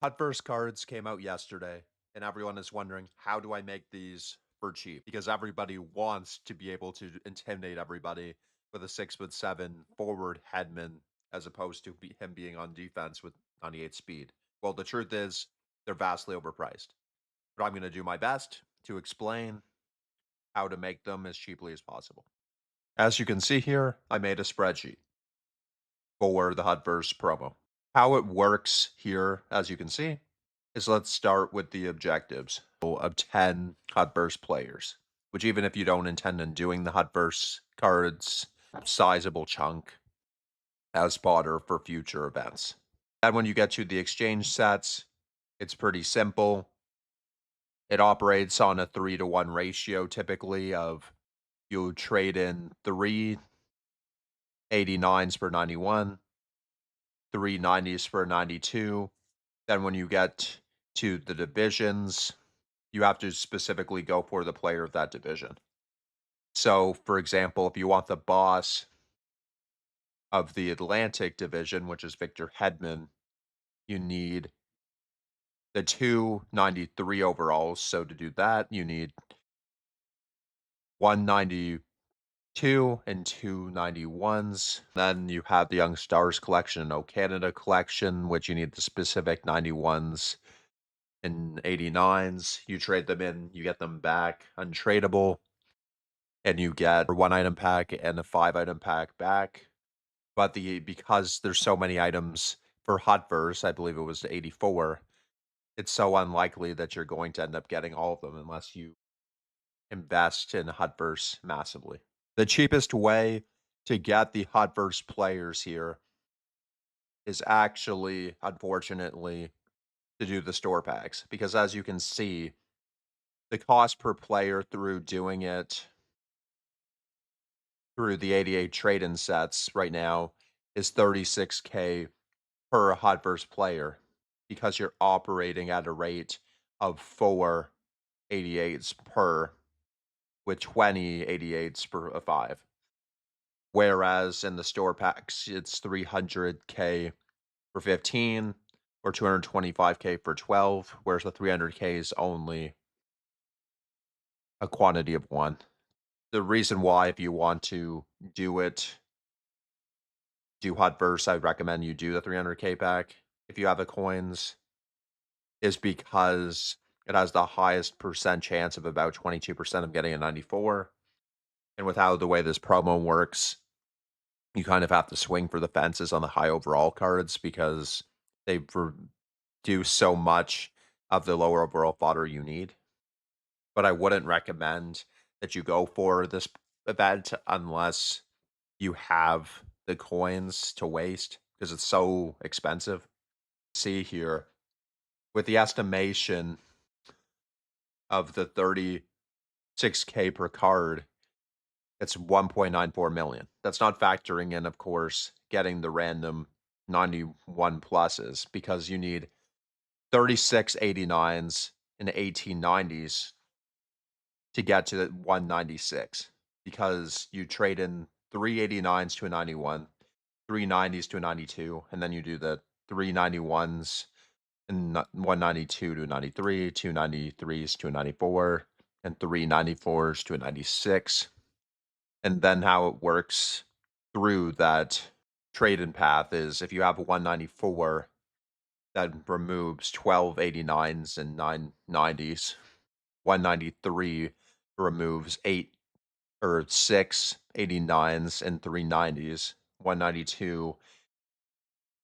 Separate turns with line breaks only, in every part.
HutVerse cards came out yesterday, and everyone is wondering, how do I make these for cheap? Because everybody wants to be able to intimidate everybody with a 6'7" forward headman, as opposed to him being on defense with 98 speed. Well, the truth is, they're vastly overpriced. But I'm going to do my best to explain how to make them as cheaply as possible. As you can see here, I made a spreadsheet for the HutVerse promo. How it works here, as you can see, is let's start with the objectives of 10 HutVerse players, which even if you don't intend on doing the HutVerse cards, sizable chunk as spotter for future events. And when you get to the exchange sets, it's pretty simple. It operates on a 3-to-1 ratio typically of you trade in 389s for 91, 390s for 92. Then when you get to the divisions, you have to specifically go for the player of that division. So, for example, if you want the boss of the Atlantic division, which is Victor Hedman, you need the 293 overalls. So to do that, you need 192 and 291s. Then you have the Young Stars collection and O Canada collection, which you need the specific 91s and 89s. You trade them in, you get them back untradeable, and you get a 1 item pack and a 5 item pack back. But because there's so many items for HutVerse, I believe it was 84, it's so unlikely that you're going to end up getting all of them unless you invest in HutVerse massively. The cheapest way to get the HutVerse players here is actually, unfortunately, to do the store packs. Because as you can see, the cost per player through doing it through the 88 trade-in sets right now is 36K per HutVerse player because you're operating at a rate of 4 88s per with 20 88s per a 5. Whereas in the store packs, it's 300K for 15 or 225K for 12, whereas the 300K is only a quantity of 1. The reason why, if you want to do it, do HutVerse, I'd recommend you do the 300K pack if you have the coins, is because it has the highest percent chance of about 22% of getting a 94. And with how the way this promo works, you kind of have to swing for the fences on the high overall cards because they do so much of the lower overall fodder you need. But I wouldn't recommend that you go for this event unless you have the coins to waste because it's so expensive. See here, with the estimation of the 36K per card, it's 1.94 million. That's not factoring in, of course, getting the random 91 pluses because you need 36 89s and 1890s to get to the 196 because you trade in 389s to a 91, 390s to a 92, and then you do the 391s and 192 to a 93, 293s to a 94, and 394s to a 96. And then how it works through that trade-in path is if you have a 194 that removes 12 89s and 990s, 193 removes 8 or 6 89s and 390s, 192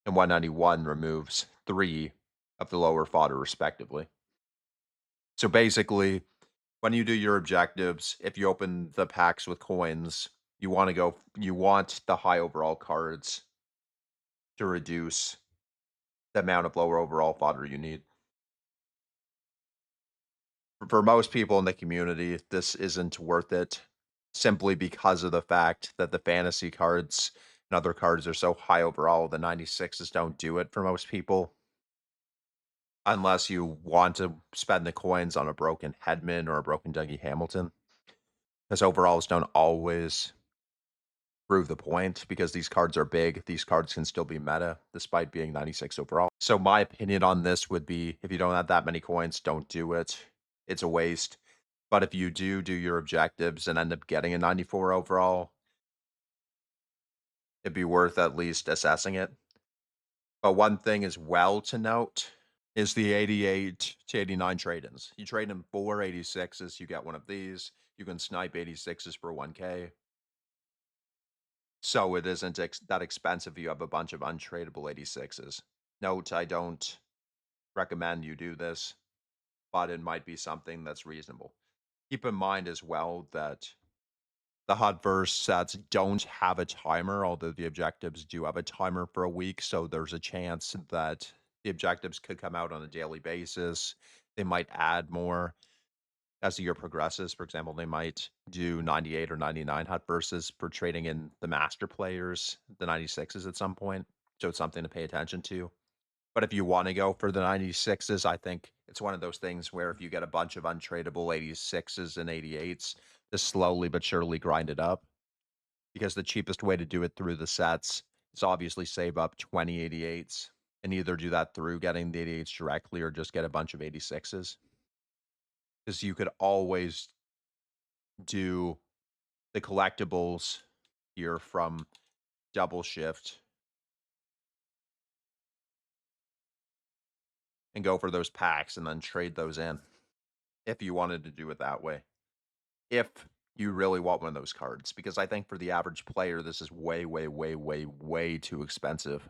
and 191 removes 3 of the lower fodder respectively. So basically, when you do your objectives, if you open the packs with coins, you want the high overall cards to reduce the amount of lower overall fodder you need. For most people in the community, this isn't worth it simply because of the fact that the fantasy cards and other cards are so high overall. The 96s don't do it for most people unless you want to spend the coins on a broken Hedman or a broken Dougie Hamilton. Because overalls don't always prove the point because these cards are big. These cards can still be meta despite being 96 overall. So my opinion on this would be if you don't have that many coins, don't do it. It's a waste. But if you do your objectives and end up getting a 94 overall, it'd be worth at least assessing it. But one thing as well to note is the 88 to 89 trade-ins. You trade in 4 86s, you get one of these. You can snipe 86s for 1K. So it isn't that expensive. You have a bunch of untradeable 86s. Note, I don't recommend you do this, but it might be something that's reasonable. Keep in mind as well that the HutVerse sets don't have a timer, although the objectives do have a timer for a week. So there's a chance that the objectives could come out on a daily basis. They might add more as the year progresses. For example, they might do 98 or 99 HutVerses for trading in the master players, the 96s at some point. So it's something to pay attention to. But if you want to go for the 96s, I think it's one of those things where if you get a bunch of untradeable 86s and 88s, to slowly but surely grind it up. Because the cheapest way to do it through the sets is obviously save up 20 88s and either do that through getting the 88s directly or just get a bunch of 86s. Because you could always do the collectibles here from Double Shift and go for those packs and then trade those in if you wanted to do it that way. If you really want one of those cards, because I think for the average player, this is way, way, way, way, way too expensive.